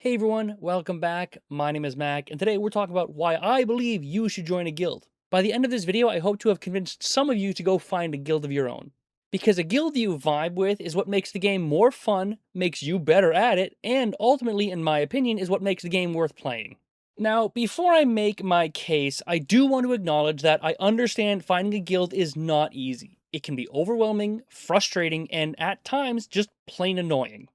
Hey everyone, welcome back. My name is Mac, and today we're talking about why I believe you should join a guild. By the end of this video, I hope to have convinced some of you to go find a guild of your own. Because a guild you vibe with is what makes the game more fun, makes you better at it, and ultimately, in my opinion, is what makes the game worth playing. Now, before I make my case, I do want to acknowledge that I understand finding a guild is not easy. It can be overwhelming, frustrating, and at times just plain annoying.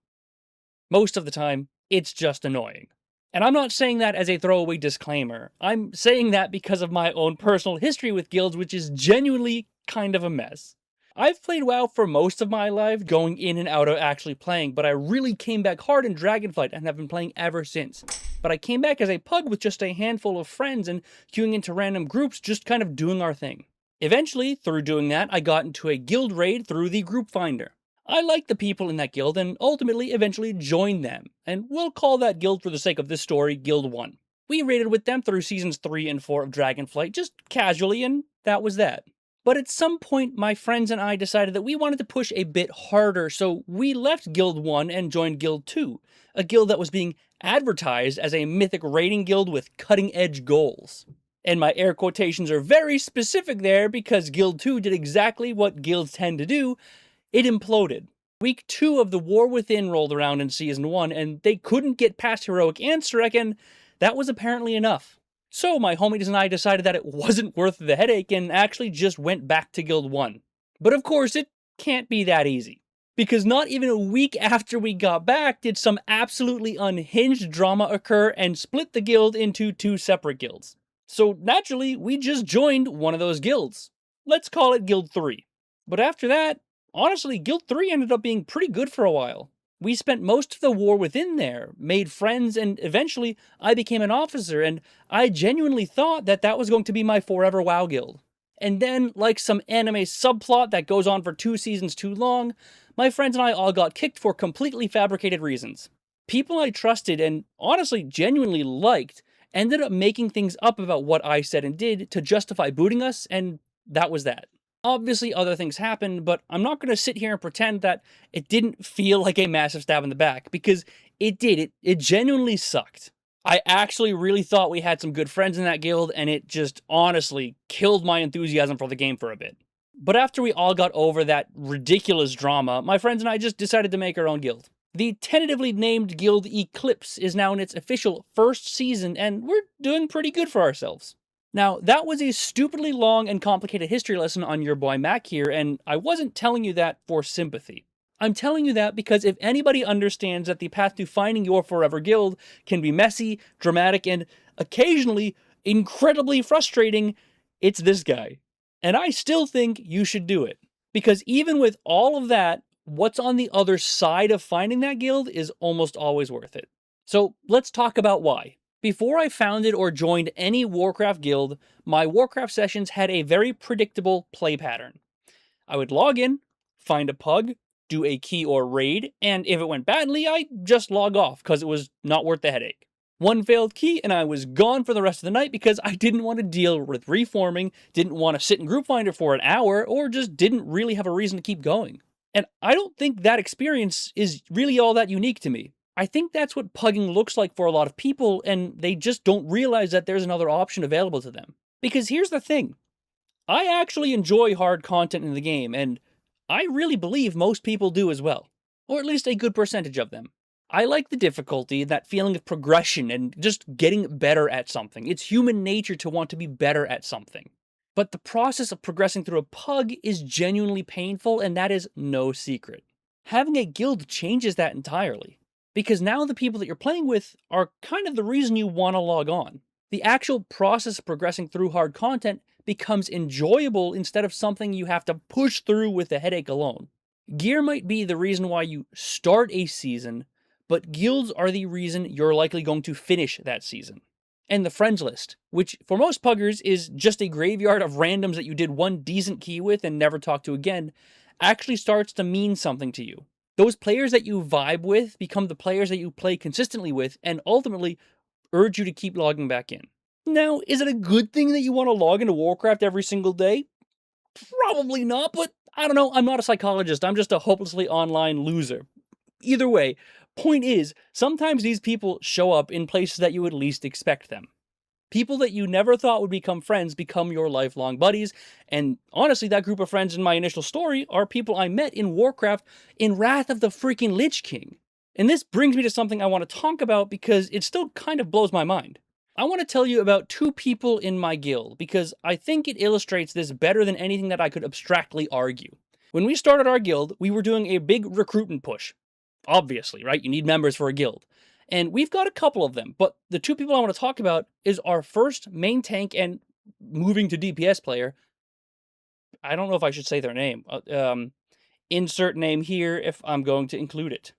Most of the time, it's just annoying. And I'm not saying that as a throwaway disclaimer. I'm saying that because of my own personal history with guilds, which is genuinely kind of a mess. I've played WoW for most of my life, going in and out of actually playing, but I really came back hard in Dragonflight and have been playing ever since. But I came back as a pug with just a handful of friends and queuing into random groups, just kind of doing our thing. Eventually, through doing that, I got into a guild raid through the group finder. I liked the people in that guild and ultimately eventually joined them, and we'll call that guild for the sake of this story Guild 1. We raided with them through seasons 3 and 4 of Dragonflight, just casually, and that was that. But at some point, my friends and I decided that we wanted to push a bit harder, so we left Guild 1 and joined Guild 2, a guild that was being advertised as a mythic raiding guild with cutting-edge goals. And my air quotations are very specific there because Guild 2 did exactly what guilds tend to do. It imploded. Week 2 of the War Within rolled around in Season 1, and they couldn't get past Heroic Anstrek, and that was apparently enough. So my homies and I decided that it wasn't worth the headache and actually just went back to Guild 1. But of course, it can't be that easy. Because not even a week after we got back did some absolutely unhinged drama occur and split the guild into 2 separate guilds. So naturally, we just joined one of those guilds. Let's call it Guild 3. But after that, honestly, Guild 3 ended up being pretty good for a while. We spent most of the War Within there, made friends, and eventually I became an officer, and I genuinely thought that that was going to be my forever WoW guild. And then, like some anime subplot that goes on for 2 seasons too long, my friends and I all got kicked for completely fabricated reasons. People I trusted and honestly genuinely liked ended up making things up about what I said and did to justify booting us, and that was that. Obviously, other things happened, but I'm not going to sit here and pretend that it didn't feel like a massive stab in the back, because it did. It genuinely sucked. I actually really thought we had some good friends in that guild, and it just honestly killed my enthusiasm for the game for a bit. But after we all got over that ridiculous drama, my friends and I just decided to make our own guild. The tentatively named guild Eclipse is now in its official first season, and we're doing pretty good for ourselves. Now, that was a stupidly long and complicated history lesson on your boy Mac here, and I wasn't telling you that for sympathy. I'm telling you that because if anybody understands that the path to finding your forever guild can be messy, dramatic, and occasionally incredibly frustrating, it's this guy. And I still think you should do it. Because even with all of that, what's on the other side of finding that guild is almost always worth it. So let's talk about why. Before I founded or joined any Warcraft guild, my Warcraft sessions had a very predictable play pattern. I would log in, find a pug, do a key or raid, and if it went badly, I just log off because it was not worth the headache. One failed key and I was gone for the rest of the night because I didn't want to deal with reforming, didn't want to sit in Group Finder for an hour, or just didn't really have a reason to keep going. And I don't think that experience is really all that unique to me. I think that's what pugging looks like for a lot of people, and they just don't realize that there's another option available to them. Because here's the thing. I actually enjoy hard content in the game, and I really believe most people do as well. Or at least a good percentage of them. I like the difficulty, that feeling of progression, and just getting better at something. It's human nature to want to be better at something. But the process of progressing through a pug is genuinely painful, and that is no secret. Having a guild changes that entirely. Because now the people that you're playing with are kind of the reason you want to log on. The actual process of progressing through hard content becomes enjoyable instead of something you have to push through with a headache alone. Gear might be the reason why you start a season, but guilds are the reason you're likely going to finish that season. And the friends list, which for most puggers is just a graveyard of randoms that you did one decent key with and never talked to again, actually starts to mean something to you. Those players that you vibe with become the players that you play consistently with and ultimately urge you to keep logging back in. Now, is it a good thing that you want to log into Warcraft every single day? Probably not, but I don't know, I'm not a psychologist, I'm just a hopelessly online loser. Either way, Point is, sometimes these people show up in places that you would least expect them. People that you never thought would become friends become your lifelong buddies, and honestly, that group of friends in my initial story are people I met in Warcraft in Wrath of the freaking Lich King. And this brings me to something I want to talk about because it still kind of blows my mind. I want to tell you about two people in my guild because I think it illustrates this better than anything that I could abstractly argue. When we started our guild, we were doing a big recruitment push. Obviously, right? You need members for a guild. And we've got a couple of them, but the two people I want to talk about is our first main tank and moving to DPS player. I don't know if I should say their name. Insert name here if I'm going to include it.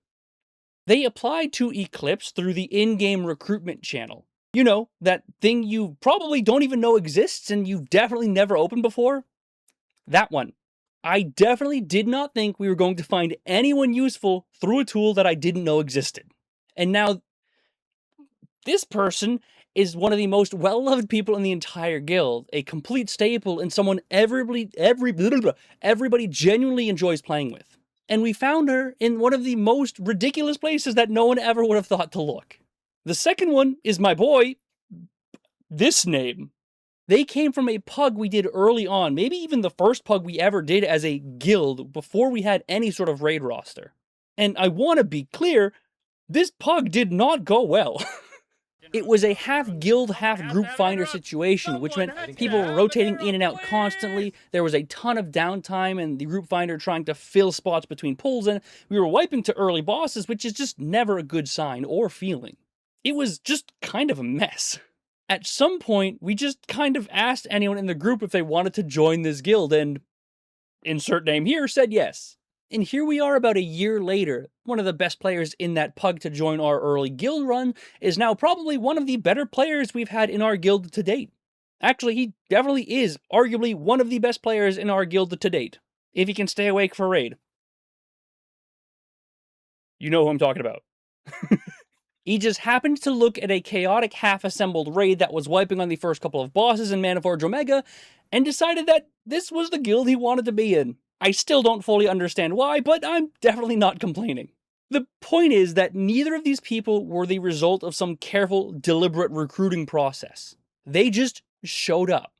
They applied to Eclipse through the in-game recruitment channel. You know, that thing you probably don't even know exists and you've definitely never opened before? That one. I definitely did not think we were going to find anyone useful through a tool that I didn't know existed. And now, this person is one of the most well-loved people in the entire guild, a complete staple and someone everybody genuinely enjoys playing with. And we found her in one of the most ridiculous places that no one ever would have thought to look. The second one is my boy, this name. They came from a pug we did early on, maybe even the first pug we ever did as a guild before we had any sort of raid roster. And I want to be clear, this pug did not go well. It was a half guild, half group finder situation, which meant people were rotating in and out constantly. There was a ton of downtime and the group finder trying to fill spots between pulls, and we were wiping to early bosses, which is just never a good sign or feeling. It was just kind of a mess. At some point, we just kind of asked anyone in the group if they wanted to join this guild, and insert name here said yes. And here we are about a year later. One of the best players in that pug to join our early guild run is now probably one of the better players we've had in our guild to date. Actually, he definitely is arguably one of the best players in our guild to date, if he can stay awake for raid. You know who I'm talking about. He just happened to look at a chaotic half-assembled raid that was wiping on the first couple of bosses in Maniforge Omega, and decided that this was the guild he wanted to be in. I still don't fully understand why, but I'm definitely not complaining. The point is that neither of these people were the result of some careful, deliberate recruiting process. They just showed up.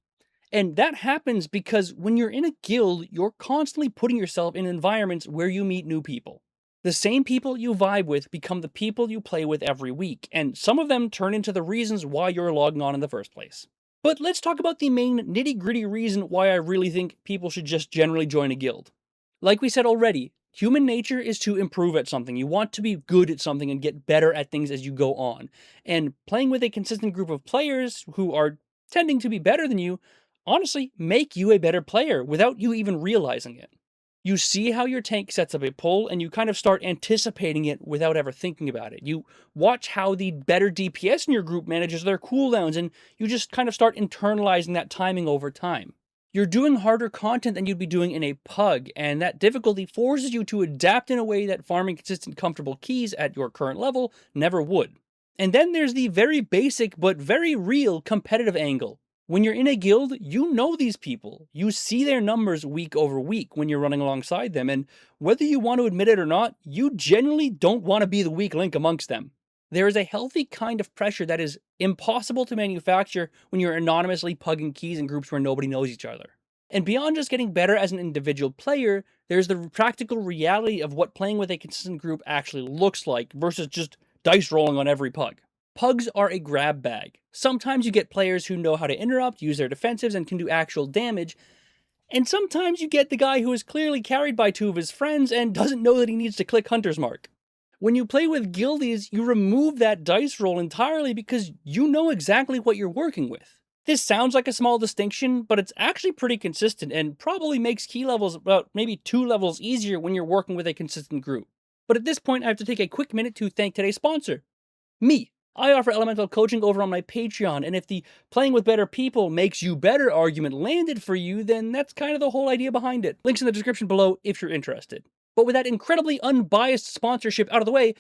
And that happens because when you're in a guild, you're constantly putting yourself in environments where you meet new people. The same people you vibe with become the people you play with every week, and some of them turn into the reasons why you're logging on in the first place. But let's talk about the main nitty-gritty reason why I really think people should just generally join a guild. Like we said already, human nature is to improve at something. You want to be good at something and get better at things as you go on. And playing with a consistent group of players who are tending to be better than you, honestly, make you a better player without you even realizing it. You see how your tank sets up a pull, and you kind of start anticipating it without ever thinking about it. You watch how the better DPS in your group manages their cooldowns, and you just kind of start internalizing that timing over time. You're doing harder content than you'd be doing in a pug, and that difficulty forces you to adapt in a way that farming consistent comfortable keys at your current level never would. And then there's the very basic but very real competitive angle. When you're in a guild, you know these people. You see their numbers week over week when you're running alongside them, and whether you want to admit it or not, you genuinely don't want to be the weak link amongst them. There is a healthy kind of pressure that is impossible to manufacture when you're anonymously pugging keys in groups where nobody knows each other. And beyond just getting better as an individual player, there's the practical reality of what playing with a consistent group actually looks like versus just dice rolling on every pug. Pugs are a grab bag. Sometimes you get players who know how to interrupt, use their defensives, and can do actual damage, and sometimes you get the guy who is clearly carried by two of his friends and doesn't know that he needs to click Hunter's Mark. When you play with guildies, you remove that dice roll entirely because you know exactly what you're working with. This sounds like a small distinction, but it's actually pretty consistent and probably makes key levels about maybe 2 levels easier when you're working with a consistent group. But at this point, I have to take a quick minute to thank today's sponsor, me. I offer elemental coaching over on my Patreon, and if the playing with better people makes you better argument landed for you, then that's kind of the whole idea behind it. Links in the description below if you're interested. But with that incredibly unbiased sponsorship out of the way,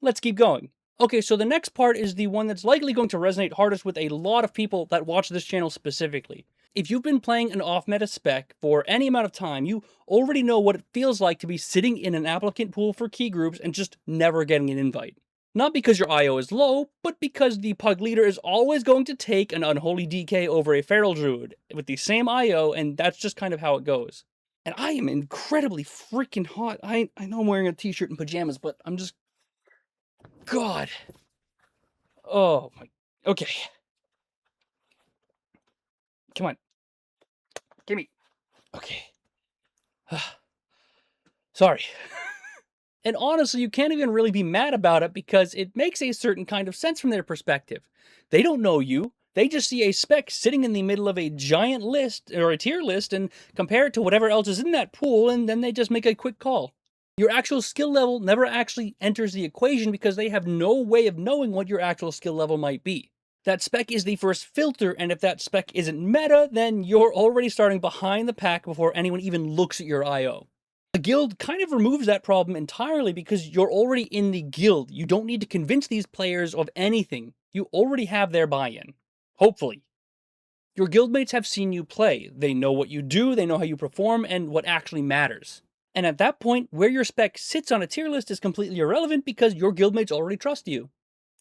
let's keep going. Okay, so the next part is the one that's likely going to resonate hardest with a lot of people that watch this channel specifically. If you've been playing an off-meta spec for any amount of time, you already know what it feels like to be sitting in an applicant pool for key groups and just never getting an invite. Not because your IO is low, but because the Pug leader is always going to take an unholy DK over a Feral Druid with the same IO, and that's just kind of how it goes. And I am incredibly freaking hot. I know I'm wearing a t-shirt and pajamas, but I'm just... God. Oh my... Okay. Come on. Gimme. Okay. Sorry. And honestly, you can't even really be mad about it because it makes a certain kind of sense from their perspective. They don't know you. They just see a spec sitting in the middle of a giant list or a tier list and compare it to whatever else is in that pool, and then they just make a quick call. Your actual skill level never actually enters the equation because they have no way of knowing what your actual skill level might be. That spec is the first filter, and if that spec isn't meta, then you're already starting behind the pack before anyone even looks at your IO. A guild kind of removes that problem entirely because you're already in the guild. You don't need to convince these players of anything. You already have their buy-in. Hopefully. Your guildmates have seen you play. They know what you do, they know how you perform, and what actually matters. And at that point, where your spec sits on a tier list is completely irrelevant because your guildmates already trust you.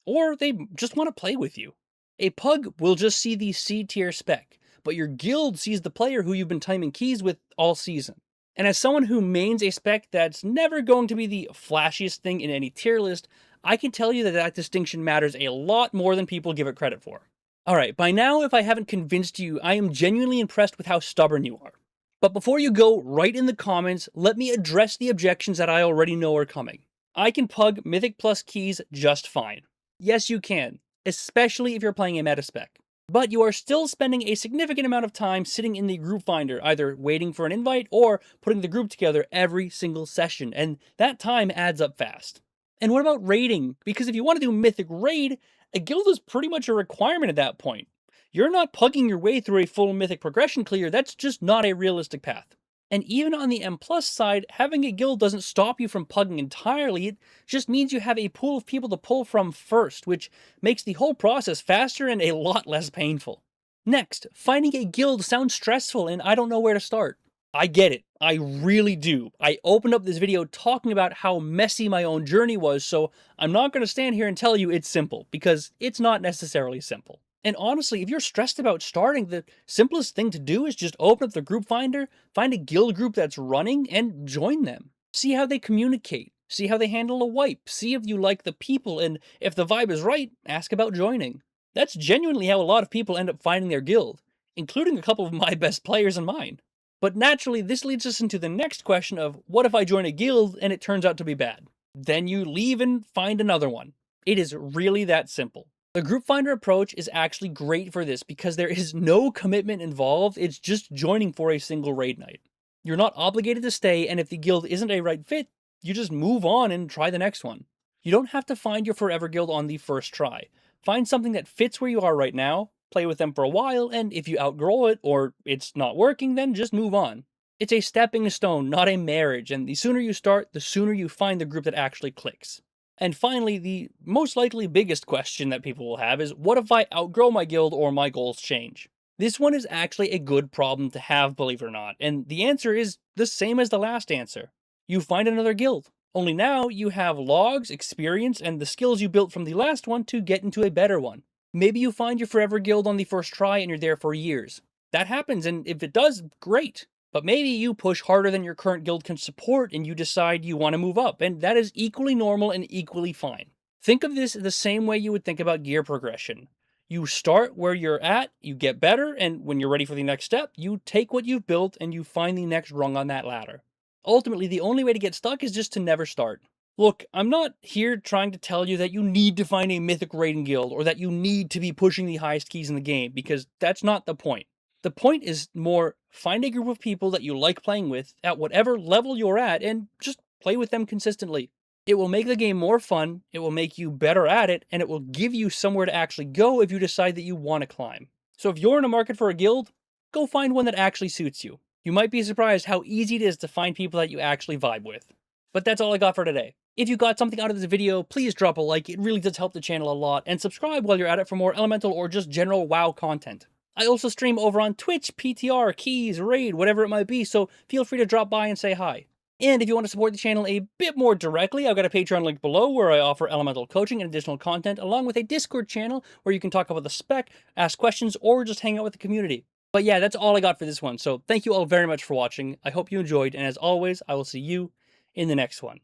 Or they just want to play with you. A pug will just see the C tier spec, but your guild sees the player who you've been timing keys with all season. And as someone who mains a spec that's never going to be the flashiest thing in any tier list, I can tell you that that distinction matters a lot more than people give it credit for. Alright, by now if I haven't convinced you, I am genuinely impressed with how stubborn you are. But before you go, write in the comments, let me address the objections that I already know are coming. I can pug Mythic plus keys just fine. Yes, you can, especially if you're playing a meta spec. But you are still spending a significant amount of time sitting in the group finder, either waiting for an invite or putting the group together every single session, and that time adds up fast. And what about raiding? Because if you want to do Mythic raid, a guild is pretty much a requirement at that point. You're not pugging your way through a full Mythic progression clear, that's just not a realistic path. And even on the M+ side, having a guild doesn't stop you from pugging entirely, it just means you have a pool of people to pull from first, which makes the whole process faster and a lot less painful. Next, finding a guild sounds stressful and I don't know where to start. I get it, I really do. I opened up this video talking about how messy my own journey was, so I'm not going to stand here and tell you it's simple, because it's not necessarily simple. And honestly, if you're stressed about starting, the simplest thing to do is just open up the group finder, find a guild group that's running, and join them. See how they communicate, see how they handle a wipe, see if you like the people, and if the vibe is right, ask about joining. That's genuinely how a lot of people end up finding their guild, including a couple of my best players and mine. But naturally, this leads us into the next question of, what if I join a guild and it turns out to be bad? Then you leave and find another one. It is really that simple. The group finder approach is actually great for this because there is no commitment involved, it's just joining for a single raid night. You're not obligated to stay, and if the guild isn't a right fit, you just move on and try the next one. You don't have to find your forever guild on the first try. Find something that fits where you are right now, play with them for a while, and if you outgrow it or it's not working, then just move on. It's a stepping stone, not a marriage, and the sooner you start, the sooner you find the group that actually clicks. And finally, the most likely biggest question that people will have is, what if I outgrow my guild or my goals change? This one is actually a good problem to have, believe it or not, and the answer is the same as the last answer. You find another guild. Only now you have logs, experience, and the skills you built from the last one to get into a better one. Maybe you find your forever guild on the first try and you're there for years. That happens, and if it does, great. But maybe you push harder than your current guild can support and you decide you want to move up, and that is equally normal and equally fine. Think of this the same way you would think about gear progression. You start where you're at, you get better, and when you're ready for the next step, you take what you've built and you find the next rung on that ladder. Ultimately, the only way to get stuck is just to never start. Look, I'm not here trying to tell you that you need to find a Mythic raiding guild or that you need to be pushing the highest keys in the game, because that's not the point. The point is more, find a group of people that you like playing with at whatever level you're at and just play with them consistently. It will make the game more fun, it will make you better at it, and it will give you somewhere to actually go if you decide that you want to climb. So if you're in a market for a guild, go find one that actually suits you. You might be surprised how easy it is to find people that you actually vibe with. But that's all I got for today. If you got something out of this video, please drop a like, it really does help the channel a lot, and subscribe while you're at it for more elemental or just general WoW content. I also stream over on Twitch, PTR, Keys, Raid, whatever it might be, so feel free to drop by and say hi. And if you want to support the channel a bit more directly, I've got a Patreon link below where I offer elemental coaching and additional content, along with a Discord channel where you can talk about the spec, ask questions, or just hang out with the community. But yeah, that's all I got for this one, so thank you all very much for watching. I hope you enjoyed, and as always, I will see you in the next one.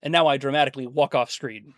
And now I dramatically walk off screen.